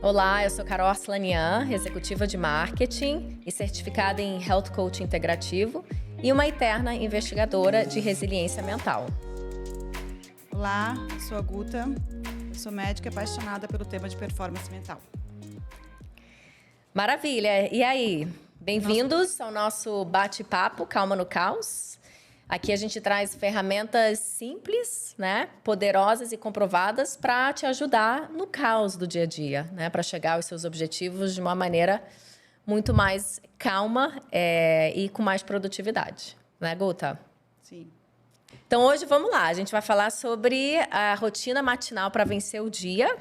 Olá, eu sou Carol Arslanian, executiva de marketing e certificada em Health Coach Integrativo e uma eterna investigadora de resiliência mental. Olá, eu sou a Guta, eu sou médica apaixonada pelo tema de performance mental. Maravilha! E aí? Bem-vindos ao nosso bate-papo Calma no Caos. Aqui a gente traz ferramentas simples, né, poderosas e comprovadas para te ajudar no caos do dia a dia, né, para chegar aos seus objetivos de uma maneira muito mais calma e com mais produtividade. Né, Guta? Sim. Então, hoje, vamos lá. A gente vai falar sobre a rotina matinal para vencer o dia,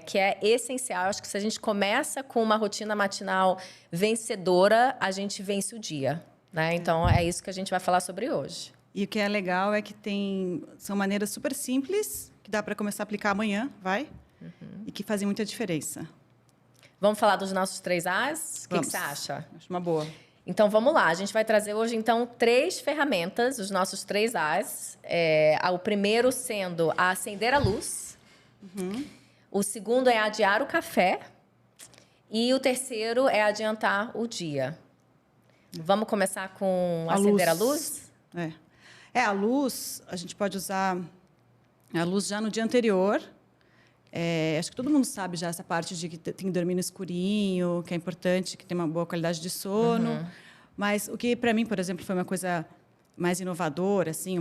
que é essencial. Acho que se a gente começa com uma rotina matinal vencedora, a gente vence o dia. Né? Então, é isso que a gente vai falar sobre hoje. E o que é legal é que são maneiras super simples, que dá para começar a aplicar amanhã, e que fazem muita diferença. Vamos falar dos nossos 3 As? O que você acha? Acho uma boa. Então, vamos lá. A gente vai trazer hoje, então, 3 ferramentas, os nossos 3 As. O primeiro sendo a acender a luz. O segundo é adiar o café. E o terceiro é adiantar o dia. Vamos começar com acender a luz? A luz, a gente pode usar a luz já no dia anterior. Acho que todo mundo sabe já essa parte de que tem que dormir no escurinho, que é importante, que tem uma boa qualidade de sono. Mas o que, para mim, por exemplo, foi uma coisa mais inovadora, assim,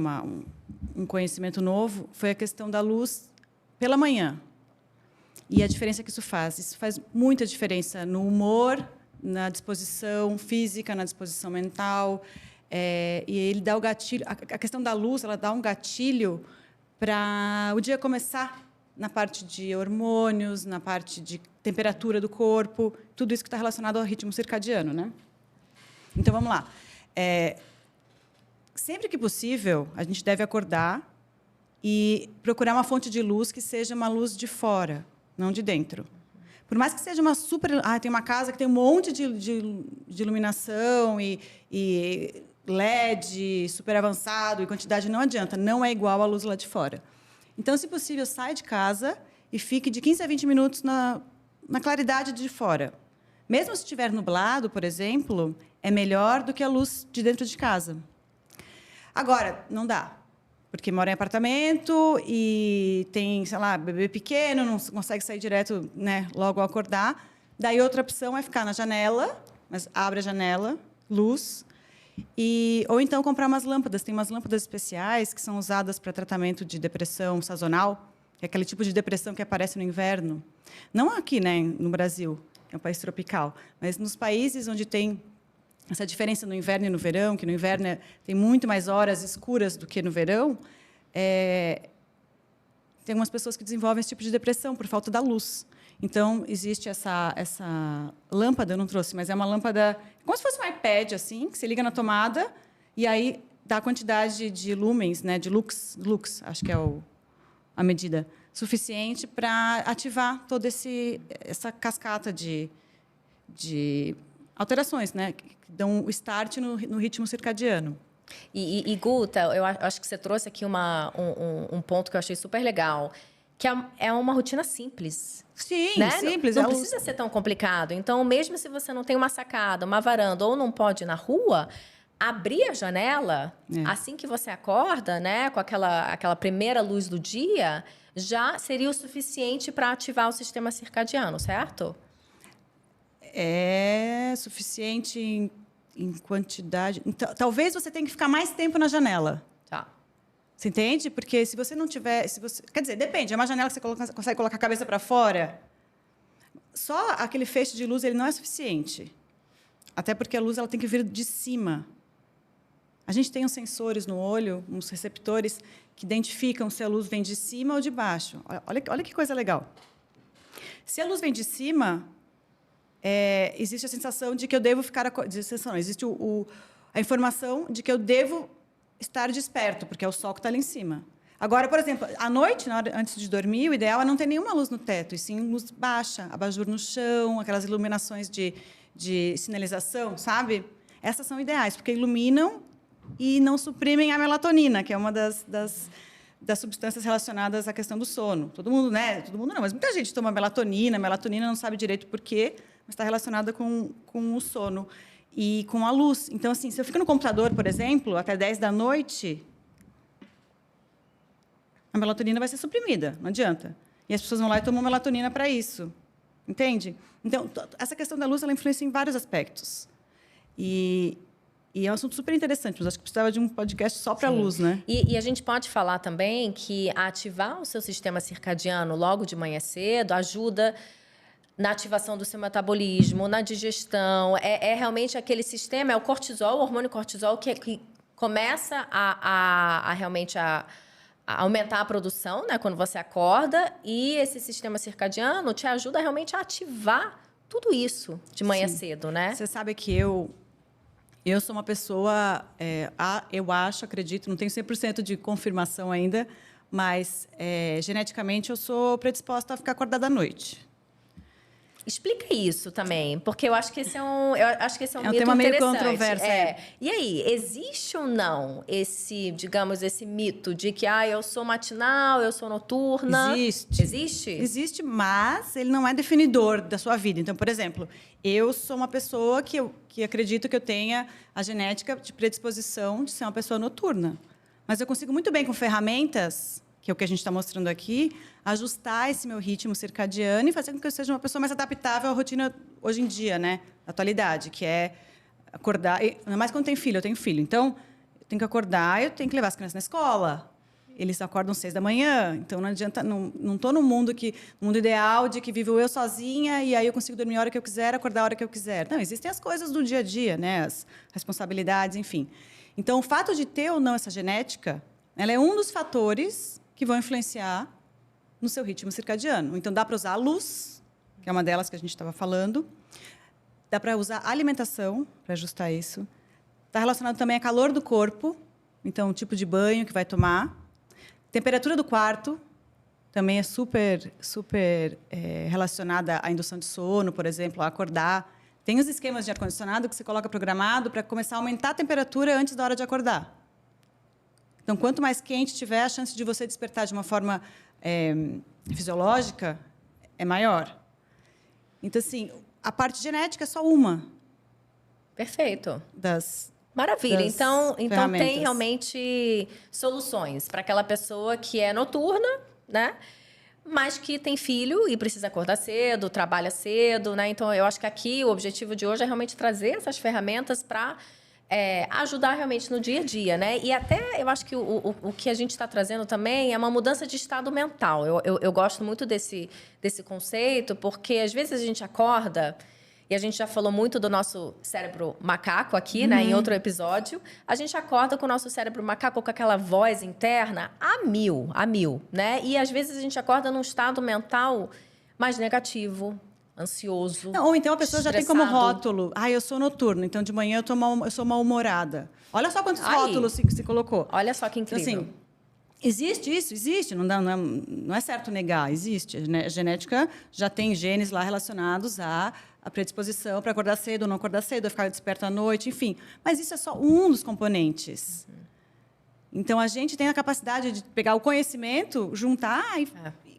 um conhecimento novo, foi a questão da luz pela manhã. E a diferença que isso faz. Isso faz muita diferença no humor, na disposição física, na disposição mental. E ele dá o gatilho. A questão da luz, ela dá um gatilho para o dia começar na parte de hormônios, na parte de temperatura do corpo, tudo isso que está relacionado ao ritmo circadiano, né? Então, vamos lá. Sempre que possível, a gente deve acordar e procurar uma fonte de luz que seja uma luz de fora, não de dentro. Por mais que seja uma super... tem uma casa que tem um monte de iluminação e LED super avançado e quantidade, não adianta, não é igual à luz lá de fora. Então, se possível, sai de casa e fique de 15 a 20 minutos na claridade de fora. Mesmo se estiver nublado, por exemplo, é melhor do que a luz de dentro de casa. Agora, não dá, porque mora em apartamento e tem, sei lá, bebê pequeno, não consegue sair direto, né, logo ao acordar. Daí, outra opção é ficar na janela, mas abre a janela, luz, ou então comprar umas lâmpadas. Tem umas lâmpadas especiais que são usadas para tratamento de depressão sazonal, que é aquele tipo de depressão que aparece no inverno. Não aqui, né, no Brasil, que é um país tropical, mas nos países onde tem essa diferença no inverno e no verão, que no inverno tem muito mais horas escuras do que no verão, tem algumas pessoas que desenvolvem esse tipo de depressão por falta da luz. Então, existe essa lâmpada, eu não trouxe, mas é uma lâmpada como se fosse um iPad, assim, que você liga na tomada e aí dá a quantidade de lumens, né, de lux, acho que é a medida, suficiente para ativar toda essa cascata de alterações, né, que dão o start no ritmo circadiano. E Guta, eu acho que você trouxe aqui um ponto que eu achei super legal, que é uma rotina simples. Sim, né? simples. Não precisa ser tão complicado. Então, mesmo se você não tem uma sacada, uma varanda ou não pode ir na rua, abrir a janela, assim que você acorda, né, com aquela primeira luz do dia, já seria o suficiente para ativar o sistema circadiano, certo? É suficiente em quantidade. Então, talvez você tenha que ficar mais tempo na janela. Tá. Você entende? Porque se você não tiver... quer dizer, depende. É uma janela que você consegue colocar a cabeça para fora. Só aquele feixe de luz ele não é suficiente. Até porque a luz ela tem que vir de cima. A gente tem uns sensores no olho, uns receptores, que identificam se a luz vem de cima ou de baixo. Olha que coisa legal. Se a luz vem de cima, existe a sensação de que eu devo ficar... Existe a informação de que eu devo estar desperto, porque é o sol que está ali em cima. Agora, por exemplo, à noite, antes de dormir, o ideal é não ter nenhuma luz no teto, e sim luz baixa, abajur no chão, aquelas iluminações de sinalização, sabe? Essas são ideais, porque iluminam e não suprimem a melatonina, que é uma das das substâncias relacionadas à questão do sono. Todo mundo, né? Todo mundo não, mas muita gente toma melatonina. Melatonina não sabe direito por quê, mas está relacionada com o sono e com a luz. Então, assim, se eu fico no computador, por exemplo, até 10 da noite, a melatonina vai ser suprimida, não adianta. E as pessoas vão lá e tomam melatonina para isso. Entende? Então, essa questão da luz, ela influencia em vários aspectos. E é um assunto super interessante, mas acho que precisava de um podcast só para a luz, né? E a gente pode falar também que ativar o seu sistema circadiano logo de manhã cedo ajuda na ativação do seu metabolismo, na digestão. É realmente aquele sistema, é o cortisol, o hormônio cortisol, que começa realmente a aumentar a produção, né, quando você acorda, e esse sistema circadiano te ajuda realmente a ativar tudo isso de manhã cedo, né? Você sabe que eu sou uma pessoa, eu acho, acredito, não tenho 100% de confirmação ainda, mas geneticamente eu sou predisposta a ficar acordada à noite. Explica isso também, porque eu acho que esse é um mito tema meio interessante. controverso. E aí, existe ou não esse mito de que eu sou matinal, eu sou noturna? Existe. Existe? Existe, mas ele não é definidor da sua vida. Então, por exemplo, eu sou uma pessoa que acredito que eu tenha a genética de predisposição de ser uma pessoa noturna. Mas eu consigo muito bem com ferramentas, que é o que a gente está mostrando aqui, ajustar esse meu ritmo circadiano e fazer com que eu seja uma pessoa mais adaptável à rotina hoje em dia, né? Da atualidade, que é acordar... Ainda mais quando tem filho, eu tenho filho. Então, eu tenho que acordar, eu tenho que levar as crianças na escola. Eles acordam 6 da manhã, então não adianta... Não estou no mundo ideal de que vivo eu sozinha e aí eu consigo dormir a hora que eu quiser, acordar a hora que eu quiser. Não, existem as coisas do dia a dia, né? As responsabilidades, enfim. Então, o fato de ter ou não essa genética, ela é um dos fatores que vão influenciar no seu ritmo circadiano. Então, dá para usar a luz, que é uma delas que a gente estava falando. Dá para usar a alimentação para ajustar isso. Está relacionado também a calor do corpo, então, o tipo de banho que vai tomar. Temperatura do quarto também é super relacionada à indução de sono, por exemplo, a acordar. Tem os esquemas de ar-condicionado que você coloca programado para começar a aumentar a temperatura antes da hora de acordar. Então, quanto mais quente tiver, a chance de você despertar de uma forma fisiológica é maior. Então, assim, a parte genética é só uma. Perfeito. Das Maravilha. Então tem ferramentas. realmente soluções para aquela pessoa que é noturna, né? Mas que tem filho e precisa acordar cedo, trabalha cedo, né? Então, eu acho que aqui o objetivo de hoje é realmente trazer essas ferramentas para ajudar realmente no dia a dia, né? E até eu acho que o que a gente está trazendo também é uma mudança de estado mental. Eu gosto muito desse conceito, porque às vezes a gente acorda, e a gente já falou muito do nosso cérebro macaco aqui, né? Em outro episódio. A gente acorda com o nosso cérebro macaco com aquela voz interna a mil, né? E às vezes a gente acorda num estado mental mais negativo, ansioso. Não, ou então a pessoa já tem como estressado. rótulo. Eu sou noturno, então de manhã eu sou mal-humorada. Olha só quantos rótulos se colocou. Olha só que incrível. Então, assim, existe isso? Existe. Não é certo negar. Existe. A genética já tem genes lá relacionados à predisposição para acordar cedo ou não acordar cedo, a ficar desperto à noite, enfim. Mas isso é só um dos componentes. Então, a gente tem a capacidade de pegar o conhecimento, juntar e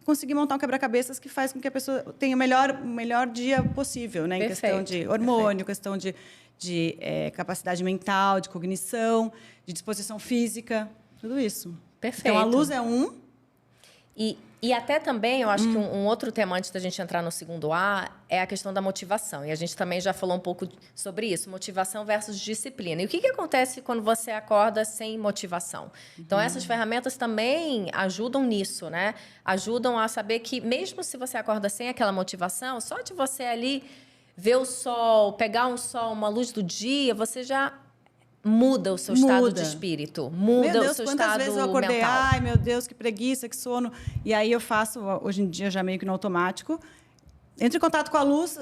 conseguir montar um quebra-cabeças que faz com que a pessoa tenha o melhor dia possível, né? Em questão de hormônio, questão de capacidade mental, de cognição, de disposição física, tudo isso. Perfeito. Então, a luz é um. E até também, eu acho que um outro tema antes da gente entrar no segundo A é a questão da motivação. E a gente também já falou um pouco sobre isso, motivação versus disciplina. E o que acontece quando você acorda sem motivação? Então, essas ferramentas também ajudam nisso, né? Ajudam a saber que, mesmo se você acorda sem aquela motivação, só de você ali ver o sol, pegar um sol, uma luz do dia, você já muda o seu estado de espírito, muda o seu estado mental. Quantas vezes eu acordei, ai, meu Deus, que preguiça, que sono. E aí eu faço, hoje em dia, já meio que no automático, entro em contato com a luz,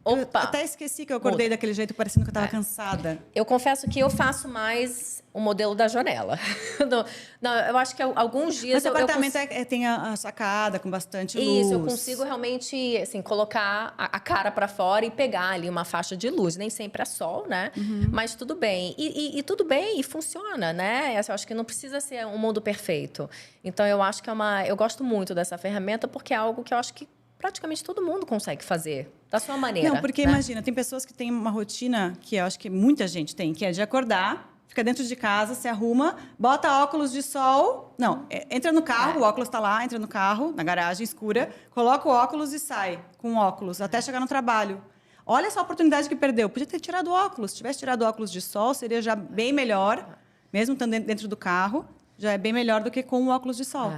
Eu Opa! até esqueci que eu acordei daquele jeito, parecendo que eu estava cansada. Eu confesso que eu faço mais o modelo da janela. Não, eu acho que alguns dias Mas seu eu apartamento tem a sacada com bastante luz. Isso, eu consigo realmente, assim, colocar a cara para fora e pegar ali uma faixa de luz. Nem sempre é sol, né? Mas tudo bem. E tudo bem, e funciona, né? Eu acho que não precisa ser um mundo perfeito. Então, eu acho que eu gosto muito dessa ferramenta porque é algo que eu acho que praticamente todo mundo consegue fazer da sua maneira. Não, porque né? imagina, tem pessoas que têm uma rotina que eu acho que muita gente tem, que é de acordar, fica dentro de casa, se arruma, bota óculos de sol. Não, entra no carro, o óculos está lá, entra no carro, na garagem escura, coloca o óculos e sai com o óculos até chegar no trabalho. Olha essa oportunidade que perdeu. Podia ter tirado o óculos. Se tivesse tirado o óculos de sol, seria já bem melhor, mesmo estando dentro do carro. Já é bem melhor do que com o óculos de sol.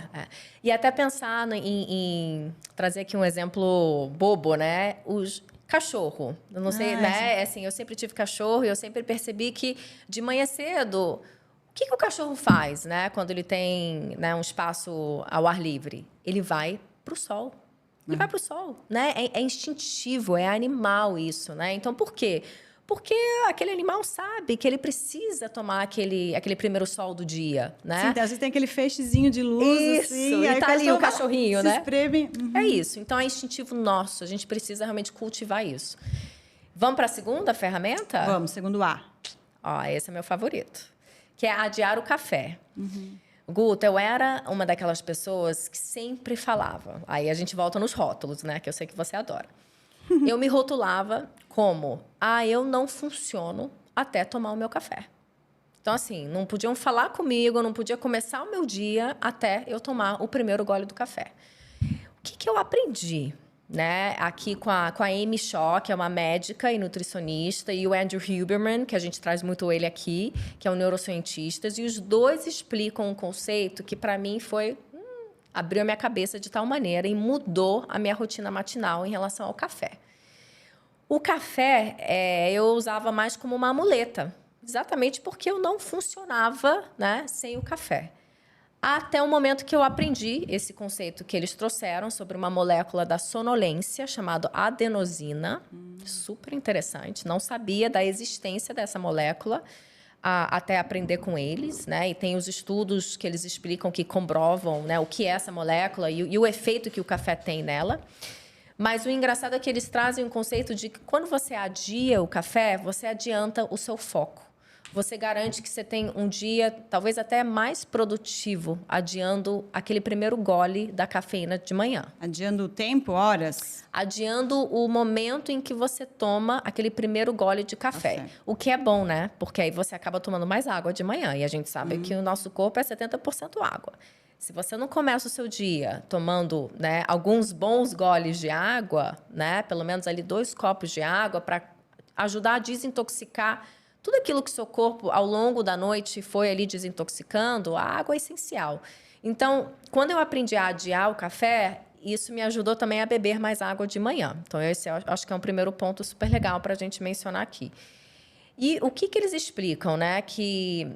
E até pensar em trazer aqui um exemplo bobo, né? Os cachorro. Eu não sei, né? Assim, eu sempre tive cachorro e eu sempre percebi que de manhã cedo, o que o cachorro faz, né? Quando ele tem, né, um espaço ao ar livre? Ele vai para o sol. Ele vai para o sol, né? É instintivo, é animal isso, né? Então, por quê? Porque aquele animal sabe que ele precisa tomar aquele primeiro sol do dia, né? Sim, às vezes tem aquele feixezinho de luz, Isso, assim, e tá ali o cachorrinho, né? Se espreme. É isso. Então, é instintivo nosso. A gente precisa realmente cultivar isso. Vamos para a segunda ferramenta? Vamos, segundo A. Ó, esse é meu favorito. Que é adiar o café. Guta, eu era uma daquelas pessoas que sempre falava. Aí a gente volta nos rótulos, né? Que eu sei que você adora. Eu me rotulava como, eu não funciono até tomar o meu café. Então, assim, não podiam falar comigo, eu não podia começar o meu dia até eu tomar o primeiro gole do café. O que eu aprendi, né? Aqui com a Amy Shaw, que é uma médica e nutricionista, e o Andrew Huberman, que a gente traz muito ele aqui, que é um neurocientista, e os dois explicam um conceito que, para mim, foi... abriu a minha cabeça de tal maneira e mudou a minha rotina matinal em relação ao café. O café, eu usava mais como uma muleta, exatamente porque eu não funcionava, né, sem o café. Até o momento que eu aprendi esse conceito que eles trouxeram sobre uma molécula da sonolência, chamada adenosina. Super interessante. Não sabia da existência dessa molécula até aprender com eles, né? E tem os estudos que eles explicam que comprovam, né, o que é essa molécula e o efeito que o café tem nela. Mas o engraçado é que eles trazem um conceito de que quando você adia o café, você adianta o seu foco. Você garante que você tem um dia, talvez até mais produtivo, adiando aquele primeiro gole da cafeína de manhã. Adiando o tempo, horas? Adiando o momento em que você toma aquele primeiro gole de café. O que é bom, né? Porque aí você acaba tomando mais água de manhã. E a gente sabe que o nosso corpo é 70% água. Se você não começa o seu dia tomando, né, alguns bons goles de água, né, pelo menos ali 2 copos de água, para ajudar a desintoxicar tudo aquilo que o seu corpo, ao longo da noite, foi ali desintoxicando, a água é essencial. Então, quando eu aprendi a adiar o café, isso me ajudou também a beber mais água de manhã. Então, esse eu acho que é um primeiro ponto super legal para a gente mencionar aqui. E o que eles explicam, né? Que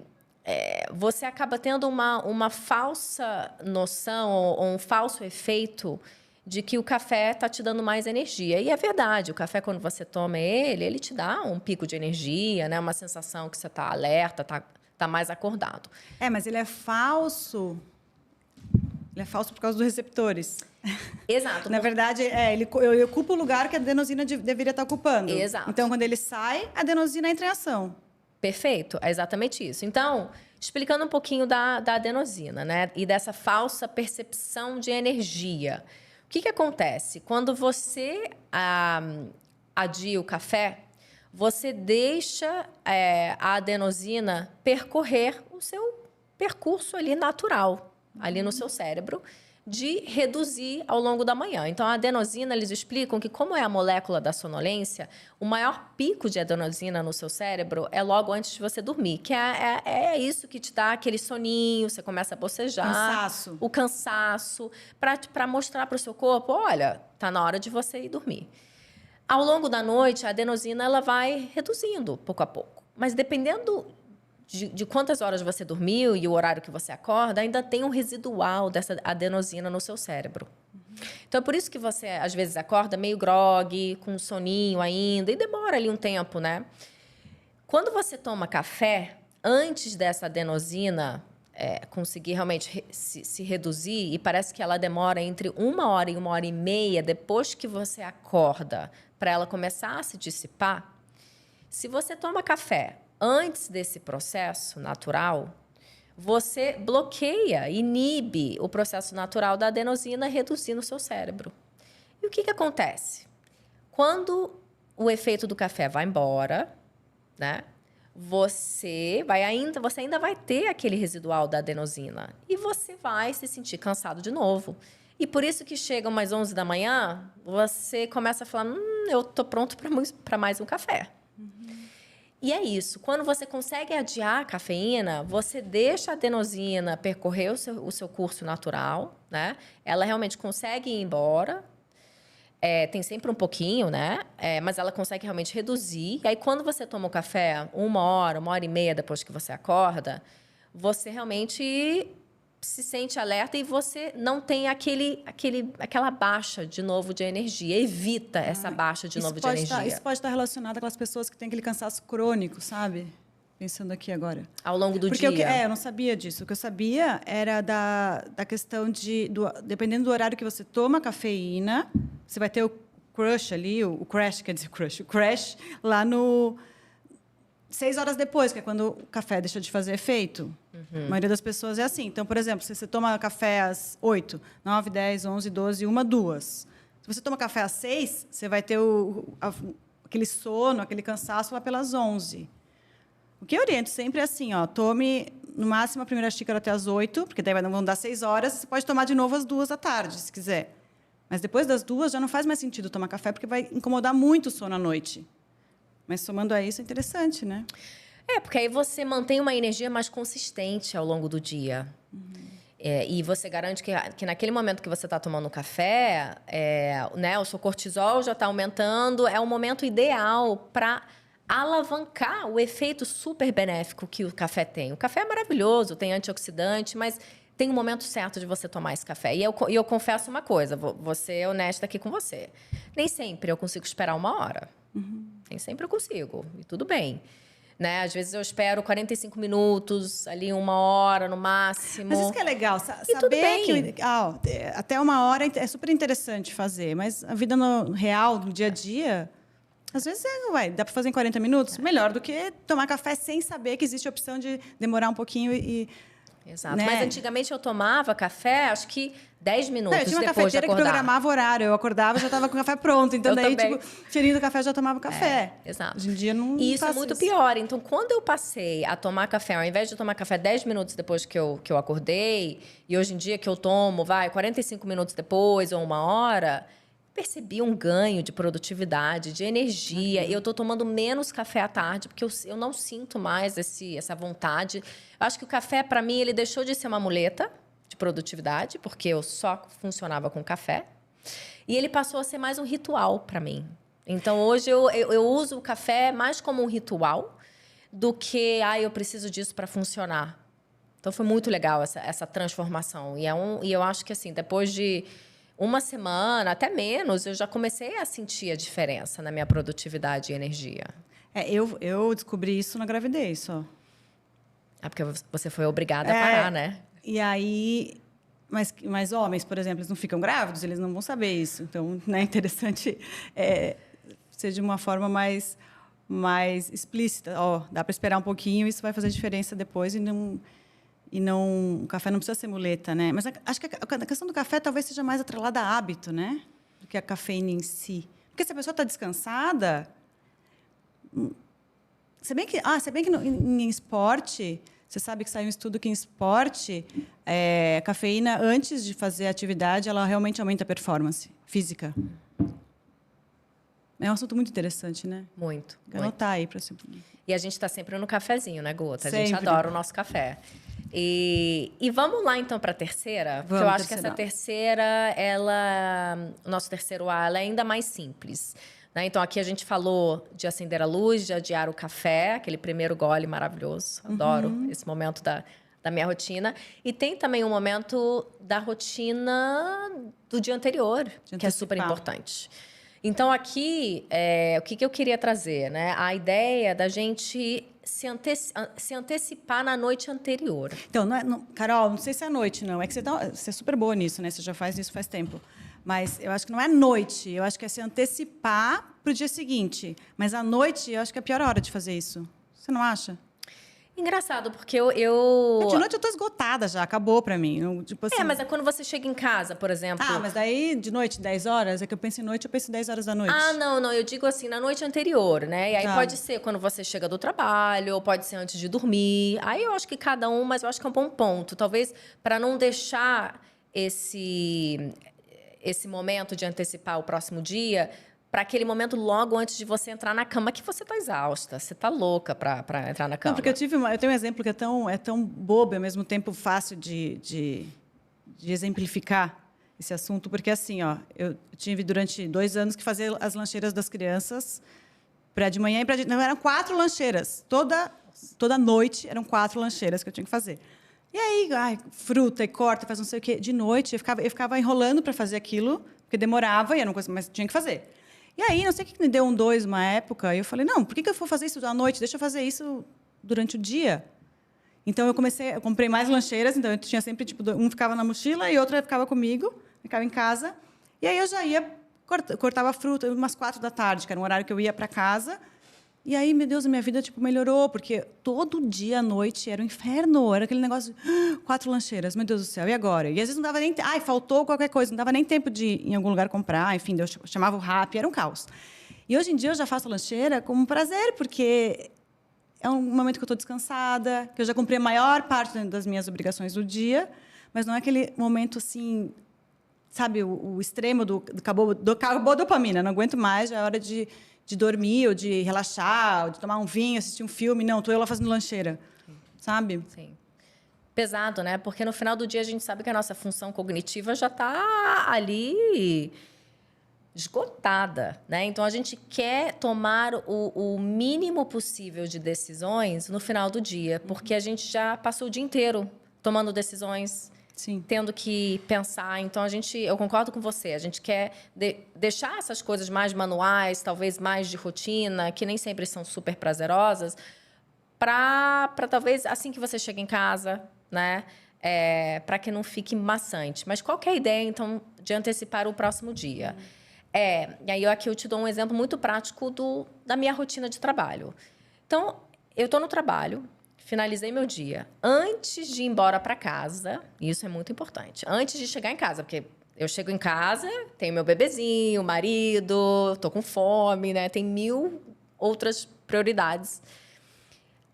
você acaba tendo uma falsa noção ou um falso efeito de que o café está te dando mais energia. E é verdade, o café, quando você toma ele te dá um pico de energia, né? Uma sensação que você está alerta, tá mais acordado. Mas ele é falso. Ele é falso por causa dos receptores. Exato. Na verdade, ele ocupa o lugar que a adenosina deveria estar ocupando. Exato. Então, quando ele sai, a adenosina entra em ação. Perfeito, é exatamente isso. Então, explicando um pouquinho da adenosina, né? E dessa falsa percepção de energia. O que acontece? Quando você adia o café, você deixa a adenosina percorrer o seu percurso ali natural, ali no seu cérebro, de reduzir ao longo da manhã. Então, a adenosina, eles explicam que, como é a molécula da sonolência, o maior pico de adenosina no seu cérebro é logo antes de você dormir, que é isso que te dá aquele soninho, você começa a bocejar. Cansaço. O cansaço, para mostrar para o seu corpo, olha, tá na hora de você ir dormir. Ao longo da noite, a adenosina ela vai reduzindo pouco a pouco. Mas dependendo de quantas horas você dormiu e o horário que você acorda, ainda tem um residual dessa adenosina no seu cérebro. Então, é por isso que você, às vezes, acorda meio grogue, com um soninho ainda, e demora ali um tempo, né? Quando você toma café, antes dessa adenosina conseguir realmente se reduzir, e parece que ela demora entre 1 hora e 1 hora e meia depois que você acorda, para ela começar a se dissipar. Se você toma café antes desse processo natural, você bloqueia, inibe o processo natural da adenosina, reduzindo o seu cérebro. E o que acontece? Quando o efeito do café vai embora, né? Você ainda vai ter aquele residual da adenosina e você vai se sentir cansado de novo. E por isso que chegam mais 11 da manhã, você começa a falar, eu tô pronto para mais um café. E é isso. Quando você consegue adiar a cafeína, você deixa a adenosina percorrer o seu curso natural, né? Ela realmente consegue ir embora. Tem sempre um pouquinho, né? Mas ela consegue realmente reduzir. E aí, quando você toma o café 1 hora, 1 hora e meia depois que você acorda, você realmente se sente alerta e você não tem aquela baixa de novo de energia. Evita essa baixa de novo de energia. Isso pode estar relacionado com aquelas pessoas que têm aquele cansaço crônico, sabe? Pensando aqui agora. Ao longo do dia. Eu não sabia disso. O que eu sabia era da questão dependendo do horário que você toma cafeína, você vai ter o crash ali, o crash lá no 6 horas depois, que é quando o café deixa de fazer efeito. A maioria das pessoas é assim. Então, por exemplo, se você toma café às 8, 9, 10, 11, 12, 1, 2. Se você toma café às 6, você vai ter aquele sono, aquele cansaço lá pelas 11. O que eu oriento sempre é assim, tome no máximo a primeira xícara até às 8, porque daí vão dar 6 horas, você pode tomar de novo às 2 da tarde, se quiser. Mas depois das 2 já não faz mais sentido tomar café, porque vai incomodar muito o sono à noite. Mas somando a isso é interessante, né? Porque aí você mantém uma energia mais consistente ao longo do dia. E você garante que naquele momento que você está tomando café, né, o seu cortisol já está aumentando, é o momento ideal para alavancar o efeito super benéfico que o café tem. O café é maravilhoso, tem antioxidante, mas tem um momento certo de você tomar esse café. E eu confesso uma coisa, vou ser honesta aqui com você. Nem sempre eu consigo esperar 1 hora. Nem sempre eu consigo, e tudo bem. Né? Às vezes eu espero 45 minutos, ali 1 hora no máximo. Mas isso que é legal, e tudo bem. Até 1 hora é super interessante fazer, mas a vida no real, no dia a dia, às vezes dá para fazer em 40 minutos, melhor do que tomar café sem saber que existe a opção de demorar um pouquinho e Exato. Né? Mas antigamente eu tomava café, acho que 10 minutos depois de acordar. Eu tinha uma cafeteira que programava o horário. Eu acordava e já estava com o café pronto. Então, daí, cheirinho do café, já tomava café. Exato. Hoje em dia, não E isso é muito pior. Então, quando eu passei a tomar café, ao invés de tomar café 10 minutos depois que eu acordei, e hoje em dia que eu tomo, 45 minutos depois ou 1 hora, percebi um ganho de produtividade, de energia. Eu estou tomando menos café à tarde, porque eu não sinto mais essa vontade. Eu acho que o café, para mim, ele deixou de ser uma muleta de produtividade, porque eu só funcionava com café. E ele passou a ser mais um ritual para mim. Então, hoje, eu uso o café mais como um ritual do que, eu preciso disso para funcionar. Então, foi muito legal essa transformação. E eu acho que, assim, depois de 1 semana, até menos, eu já comecei a sentir a diferença na minha produtividade e energia. Eu descobri isso na gravidez, só. Porque você foi obrigada a parar, né? E aí... Mas homens, por exemplo, eles não ficam grávidos, eles não vão saber isso. Então, né, é interessante ser de uma forma mais explícita. Dá para esperar um pouquinho, isso vai fazer diferença depois o café não precisa ser muleta, né? Mas acho que a questão do café talvez seja mais atrelada a hábito, né? Do que a cafeína em si. Porque se a pessoa está descansada... Se bem que em esporte... Você sabe que saiu um estudo que em esporte, a cafeína, antes de fazer a atividade, ela realmente aumenta a performance física. É um assunto muito interessante, né? Muito. Vou anotar aí para você. E a gente está sempre no cafezinho, né, Gota? Sempre. A gente adora o nosso café. E vamos lá, então, para a terceira? Porque eu acho que essa terceira, o nosso terceiro A, ela é ainda mais simples. Né? Então, aqui a gente falou de acender a luz, de adiar o café, aquele primeiro gole maravilhoso. Adoro esse momento da da minha rotina. E tem também um momento da rotina do dia anterior, que é super importante. Então, aqui, o que eu queria trazer, né? A ideia da gente se antecipar na noite anterior. Então, Carol, não sei se é noite, não. É que você é super boa nisso, né? Você já faz isso faz tempo. Mas eu acho que não é noite. Eu acho que é se antecipar para o dia seguinte. Mas à noite, eu acho que é a pior hora de fazer isso. Você não acha? Engraçado, porque De noite eu tô esgotada já, acabou pra mim. Tipo assim... mas é quando você chega em casa, por exemplo... Ah, mas daí de noite, 10 horas? É que eu penso em noite, eu penso em 10 horas da noite. Ah, não, eu digo assim, na noite anterior, né? E aí pode ser quando você chega do trabalho, ou pode ser antes de dormir. Aí eu acho que cada um, mas eu acho que é um bom ponto. Talvez para não deixar esse momento de antecipar o próximo dia... para aquele momento logo antes de você entrar na cama, que você está exausta, você está louca para entrar na cama. Não, porque eu tenho um exemplo que é tão bobo e, ao mesmo tempo, fácil de exemplificar esse assunto, porque, assim, eu tive, durante 2 anos, que fazer as lancheiras das crianças para de manhã e para de... Não, eram 4 lancheiras. Toda noite eram 4 lancheiras que eu tinha que fazer. E aí, fruta e corta, faz não sei o quê. De noite, eu ficava enrolando para fazer aquilo, porque demorava e era uma coisa, mas tinha que fazer. E aí, não sei o que me deu 2 uma época, e eu falei, não, por que eu vou fazer isso à noite? Deixa eu fazer isso durante o dia. Então, eu comprei mais lancheiras, então eu tinha sempre, tipo, um ficava na mochila e outro ficava comigo, ficava em casa. E aí eu já ia, cortava fruta, umas 4 da tarde, que era um horário que eu ia para casa. E aí, meu Deus, a minha vida, tipo, melhorou, porque todo dia à noite era um inferno, era aquele negócio de 4 lancheiras, meu Deus do céu, e agora? E às vezes não dava nem... faltou qualquer coisa, não dava nem tempo de ir em algum lugar comprar, enfim, eu chamava o Rappi, era um caos. E hoje em dia eu já faço a lancheira como um prazer, porque é um momento que eu estou descansada, que eu já cumpri a maior parte das minhas obrigações do dia, mas não é aquele momento, assim, sabe, o extremo acabou dopamina, não aguento mais, já é hora de dormir, ou de relaxar, ou de tomar um vinho, assistir um filme. Não, estou eu lá fazendo lancheira, sabe? Sim. Pesado, né? Porque no final do dia a gente sabe que a nossa função cognitiva já está ali esgotada, né? Então a gente quer tomar o mínimo possível de decisões no final do dia, porque a gente já passou o dia inteiro tomando decisões, Sim. Tendo que pensar. Então, eu concordo com você, a gente quer deixar essas coisas mais manuais, talvez mais de rotina, que nem sempre são super prazerosas, para talvez, assim que você chega em casa, né, para que não fique maçante. Mas qual que é a ideia, então, de antecipar o próximo dia? E aí, aqui eu te dou um exemplo muito prático da minha rotina de trabalho. Então, eu estou no trabalho, finalizei meu dia. Antes de ir embora para casa, isso é muito importante. Antes de chegar em casa, porque eu chego em casa, tenho meu bebezinho, marido, tô com fome, né? Tem 1000 outras prioridades.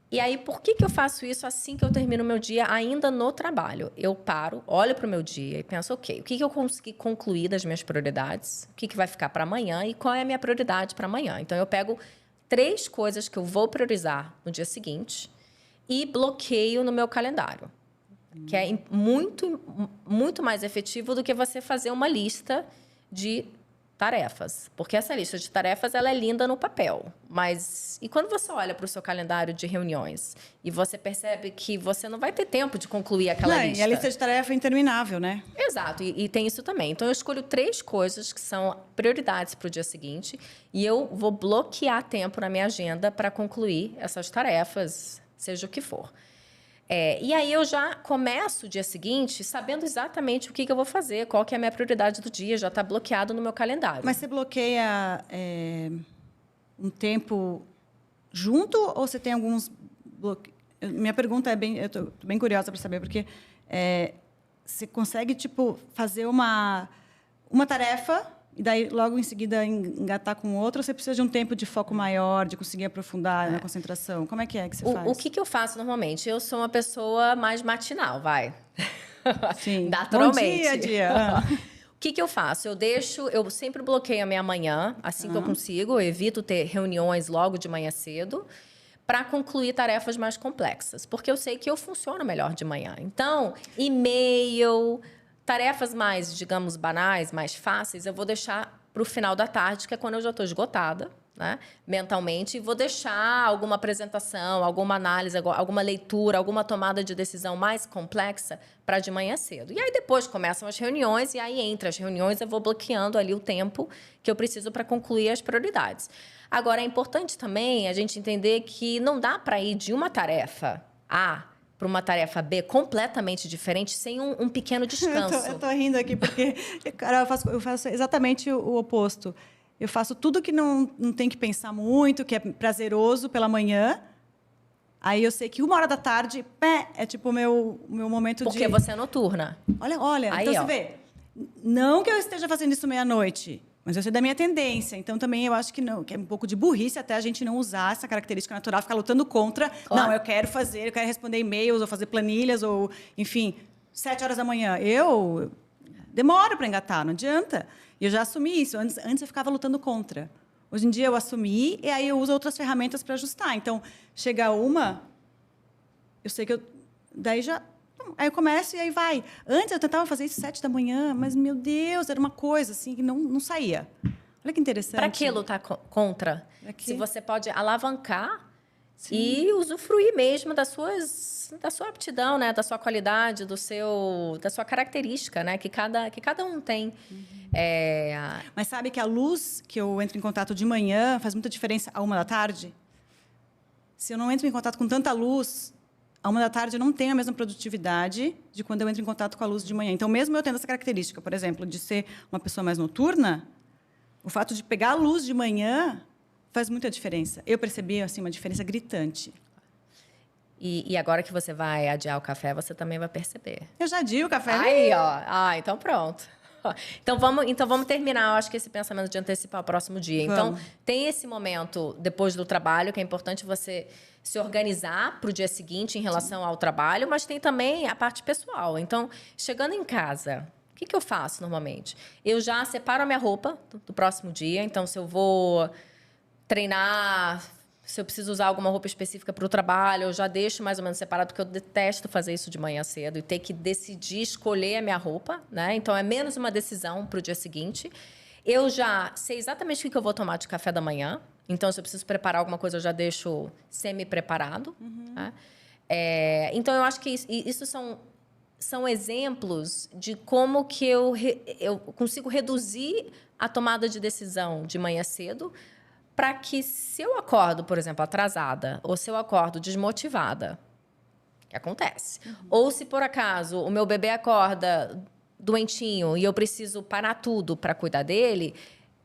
E aí, por que eu faço isso assim que eu termino o meu dia, ainda no trabalho? Eu paro, olho para o meu dia e penso, ok, o que eu consegui concluir das minhas prioridades? O que vai ficar para amanhã? E qual é a minha prioridade para amanhã? Então, eu pego 3 coisas que eu vou priorizar no dia seguinte e bloqueio no meu calendário, que é muito, muito mais efetivo do que você fazer uma lista de tarefas. Porque essa lista de tarefas ela é linda no papel, mas e quando você olha para o seu calendário de reuniões e você percebe que você não vai ter tempo de concluir aquela lista? E a lista de tarefa é interminável, né? Exato, e tem isso também. Então, eu escolho 3 coisas que são prioridades para o dia seguinte e eu vou bloquear tempo na minha agenda para concluir essas tarefas, seja o que for. E aí eu já começo o dia seguinte sabendo exatamente o que eu vou fazer, qual que é a minha prioridade do dia, já está bloqueado no meu calendário. Mas você bloqueia um tempo junto ou você tem alguns bloqueios? Minha pergunta eu estou bem curiosa para saber, porque você consegue tipo, fazer uma tarefa e daí, logo em seguida, engatar com outra, ou você precisa de um tempo de foco maior, de conseguir aprofundar na concentração? Como é que você faz? O que eu faço normalmente? Eu sou uma pessoa mais matinal, vai. Sim. Naturalmente. Bom dia. O que eu faço? Eu sempre bloqueio a minha manhã, assim que eu consigo. Eu evito ter reuniões logo de manhã cedo, para concluir tarefas mais complexas. Porque eu sei que eu funciono melhor de manhã. Então, e-mail... Tarefas mais, digamos, banais, mais fáceis, eu vou deixar para o final da tarde, que é quando eu já estou esgotada, né, mentalmente, e vou deixar alguma apresentação, alguma análise, alguma leitura, alguma tomada de decisão mais complexa para de manhã cedo. E aí depois começam as reuniões, e aí entre as reuniões eu vou bloqueando ali o tempo que eu preciso para concluir as prioridades. Agora, é importante também a gente entender que não dá para ir de uma tarefa A para uma tarefa B completamente diferente sem um pequeno descanso. Eu tô rindo aqui porque, cara, eu faço exatamente o oposto. Eu faço tudo que não tem que pensar muito, que é prazeroso pela manhã. Aí eu sei que 1h da tarde é tipo o meu momento porque você é noturna. Olha. Aí, então ó. você vê. Não que eu esteja fazendo isso meia-noite, mas eu sei da minha tendência. Então também eu acho que não, que é um pouco de burrice até a gente não usar essa característica natural, ficar lutando contra. Claro. Não, eu quero responder e-mails, ou fazer planilhas, ou, enfim, 7h da manhã. Eu demoro para engatar, não adianta. E eu já assumi isso. Antes eu ficava lutando contra. Hoje em dia eu assumi e aí eu uso outras ferramentas para ajustar. Então, chega eu sei que daí já... Aí eu começo e aí vai. Antes eu tentava fazer isso 7 da manhã, mas, meu Deus, era uma coisa assim que não saía. Olha que interessante. Para que lutar contra? Se você pode alavancar e usufruir mesmo da sua aptidão, né? Da sua qualidade, da sua característica, né? Que cada um tem. Mas sabe que a luz que eu entro em contato de manhã faz muita diferença à 1 da tarde? Se eu não entro em contato com tanta luz, à 1 da tarde eu não tenho a mesma produtividade de quando eu entro em contato com a luz de manhã. Então, mesmo eu tendo essa característica, por exemplo, de ser uma pessoa mais noturna, o fato de pegar a luz de manhã faz muita diferença. Eu percebi assim, uma diferença gritante. E agora que você vai adiar o café, você também vai perceber. Eu já adio o café. Aí, ó. Então pronto. Então vamos terminar, eu acho que esse pensamento de antecipar o próximo dia. Então, tem esse momento depois do trabalho, que é importante você se organizar para o dia seguinte em relação ao trabalho, mas tem também a parte pessoal. Então, chegando em casa, o que eu faço normalmente? Eu já separo a minha roupa do próximo dia. Então, se eu vou treinar, se eu preciso usar alguma roupa específica para o trabalho, eu já deixo mais ou menos separado, porque eu detesto fazer isso de manhã cedo e ter que decidir, escolher a minha roupa, né? Então, é menos uma decisão para o dia seguinte. Eu já sei exatamente o que eu vou tomar de café da manhã. Então, se eu preciso preparar alguma coisa, eu já deixo semi-preparado. Né? Então, eu acho que isso são exemplos de como que eu consigo reduzir a tomada de decisão de manhã cedo, para que, se eu acordo, por exemplo, atrasada, ou se eu acordo desmotivada, que acontece, ou se, por acaso, o meu bebê acorda doentinho e eu preciso parar tudo para cuidar dele,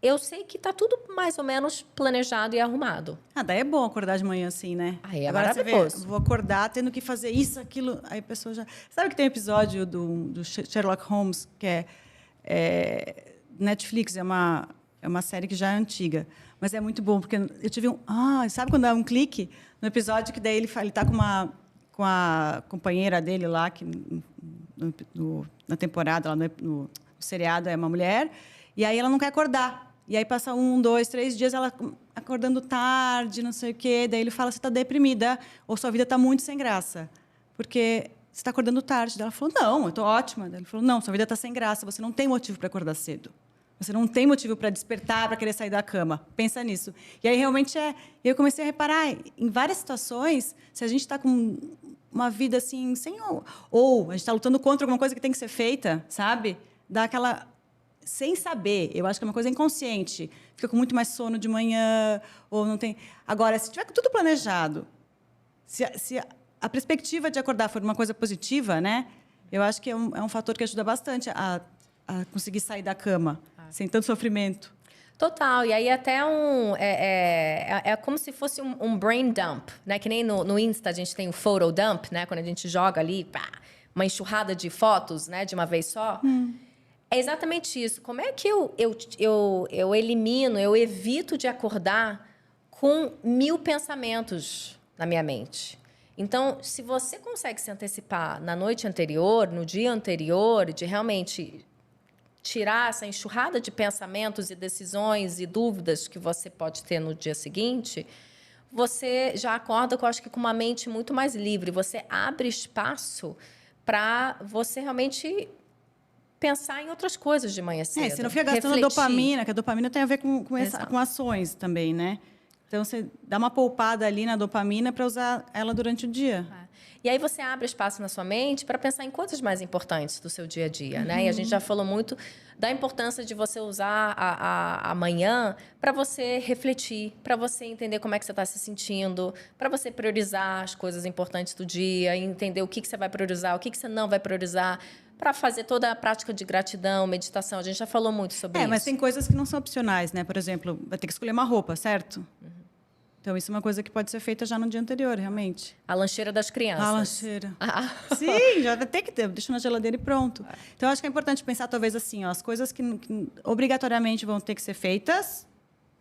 eu sei que está tudo mais ou menos planejado e arrumado. Daí é bom acordar de manhã assim, né? Aí é agora maravilhoso. Você vê, vou acordar tendo que fazer isso, aquilo, aí a pessoa já... Sabe que tem um episódio do Sherlock Holmes, que é Netflix, é uma série que já é antiga, mas é muito bom, porque eu tive sabe quando dá um clique no episódio que daí ele está com a companheira dele lá, que na temporada, lá no seriado, é uma mulher, e aí ela não quer acordar. E aí passa 1, 2, 3 dias ela acordando tarde, não sei o quê, daí ele fala, você está deprimida, ou sua vida está muito sem graça, porque você está acordando tarde. Daí ela falou, não, eu estou ótima. Daí ele falou, não, sua vida está sem graça, você não tem motivo para acordar cedo. Você não tem motivo para despertar, para querer sair da cama. Pensa nisso. E aí, realmente, eu comecei a reparar, em várias situações, se a gente está com uma vida assim, sem... Ou a gente está lutando contra alguma coisa que tem que ser feita, sabe? Dá aquela... Sem saber. Eu acho que é uma coisa inconsciente. Fica com muito mais sono de manhã, ou não tem... Agora, se tiver tudo planejado, se a perspectiva de acordar for uma coisa positiva, né? Eu acho que é um fator que ajuda bastante a conseguir sair da cama. Sem tanto sofrimento. Total. E aí até é como se fosse um brain dump, né? Que nem no Insta a gente tem o photo dump, né? Quando a gente joga ali, uma enxurrada de fotos, né? De uma vez só. É exatamente isso. Como é que eu elimino, eu evito de acordar com 1000 pensamentos na minha mente? Então, se você consegue se antecipar na noite anterior, no dia anterior, de realmente tirar essa enxurrada de pensamentos e decisões e dúvidas que você pode ter no dia seguinte, você já acorda, eu acho que com uma mente muito mais livre. Você abre espaço para você realmente pensar em outras coisas de manhã cedo. Você não fica gastando refletir. dopamina, que a dopamina tem a ver com ações também, né? Então, você dá uma poupada ali na dopamina para usar ela durante o dia. E aí você abre espaço na sua mente para pensar em coisas mais importantes do seu dia a dia, né? E a gente já falou muito da importância de você usar a manhã para você refletir, para você entender como é que você está se sentindo, para você priorizar as coisas importantes do dia, entender o que você vai priorizar, o que você não vai priorizar, para fazer toda a prática de gratidão, meditação. A gente já falou muito sobre isso. Mas tem coisas que não são opcionais, né? Por exemplo, vai ter que escolher uma roupa, certo? Então, isso é uma coisa que pode ser feita já no dia anterior, realmente. A lancheira das crianças. A lancheira. Sim, já vai ter que ter. Deixa na geladeira e pronto. Então, acho que é importante pensar, talvez, assim, ó, as coisas que obrigatoriamente vão ter que ser feitas,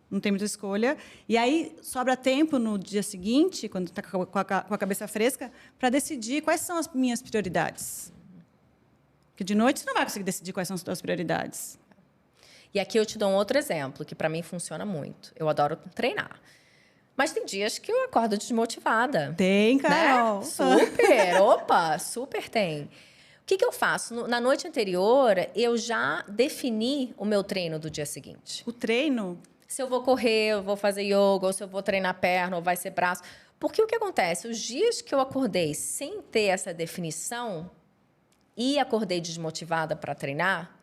não tem muita escolha. E aí, sobra tempo no dia seguinte, quando está com a cabeça fresca, para decidir quais são as minhas prioridades. Porque de noite você não vai conseguir decidir quais são as suas prioridades. E aqui eu te dou um outro exemplo, que para mim funciona muito. Eu adoro treinar. Mas tem dias que eu acordo desmotivada. Tem, Carol. Né? Super! Opa, super tem. O que eu faço? Na noite anterior, eu já defini o meu treino do dia seguinte. O treino? Se eu vou correr, eu vou fazer yoga, ou se eu vou treinar perna, ou vai ser braço. Porque o que acontece? Os dias que eu acordei sem ter essa definição e acordei desmotivada para treinar,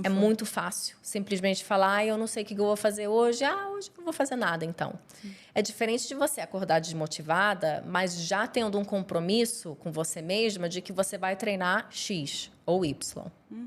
é muito fácil simplesmente falar, eu não sei o que eu vou fazer hoje. Hoje eu não vou fazer nada, então. Sim. É diferente de você acordar desmotivada, mas já tendo um compromisso com você mesma de que você vai treinar X ou Y,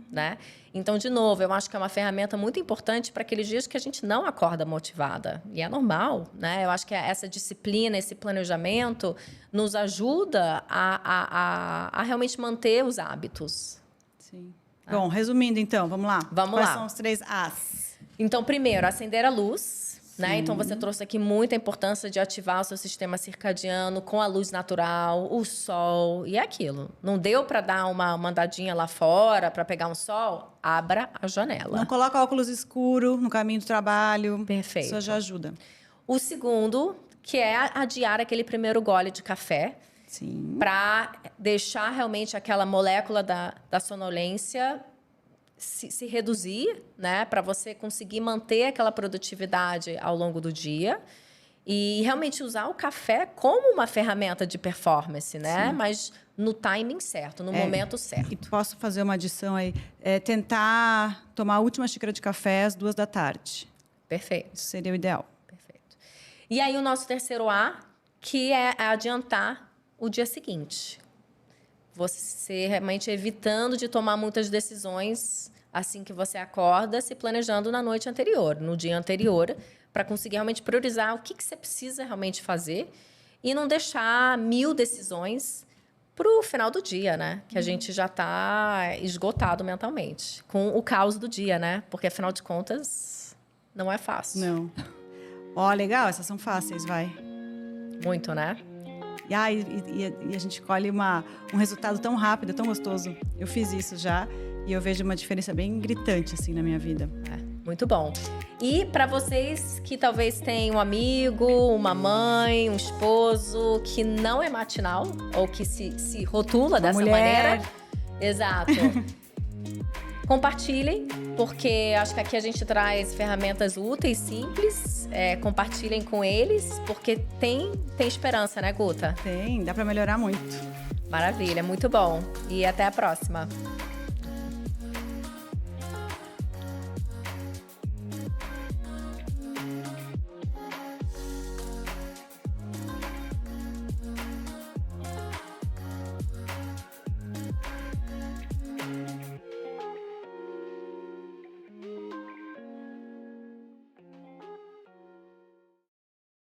né? Então, de novo, eu acho que é uma ferramenta muito importante para aqueles dias que a gente não acorda motivada. E é normal, né? Eu acho que essa disciplina, esse planejamento nos ajuda a realmente manter os hábitos. Sim. Bom, resumindo então, vamos lá. Vamos lá. Quais são os 3 As? Então, primeiro, acender a luz, né? Então, você trouxe aqui muita importância de ativar o seu sistema circadiano com a luz natural, o sol e aquilo. Não deu para dar uma andadinha lá fora para pegar um sol? Abra a janela. Não coloca óculos escuro no caminho do trabalho. Perfeito. Isso já ajuda. O segundo, que é adiar aquele primeiro gole de café. Sim. Para deixar realmente aquela molécula da sonolência se reduzir, né? Para você conseguir manter aquela produtividade ao longo do dia. E realmente usar o café como uma ferramenta de performance, né? Sim. Mas no timing certo, no momento certo. E posso fazer uma adição aí? Tentar tomar a última xícara de café às 2 da tarde. Perfeito. Isso seria o ideal. Perfeito. E aí o nosso terceiro A, que é adiantar o dia seguinte. Você realmente evitando de tomar muitas decisões assim que você acorda, se planejando na noite anterior, no dia anterior, para conseguir realmente priorizar o que você precisa realmente fazer e não deixar 1000 decisões para o final do dia, né? Que a gente já está esgotado mentalmente, com o caos do dia, né? Porque, afinal de contas, não é fácil. Não. Legal, essas são fáceis, vai. Muito, né? E a gente colhe um resultado tão rápido, tão gostoso. Eu fiz isso já e eu vejo uma diferença bem gritante assim na minha vida. Muito bom. E para vocês que talvez tenham um amigo, uma mãe, um esposo que não é matinal ou que se rotula dessa maneira. Exato. Compartilhem, porque acho que aqui a gente traz ferramentas úteis, simples. Compartilhem com eles, porque tem esperança, né, Guta? Tem, dá para melhorar muito. Maravilha, muito bom. E até a próxima.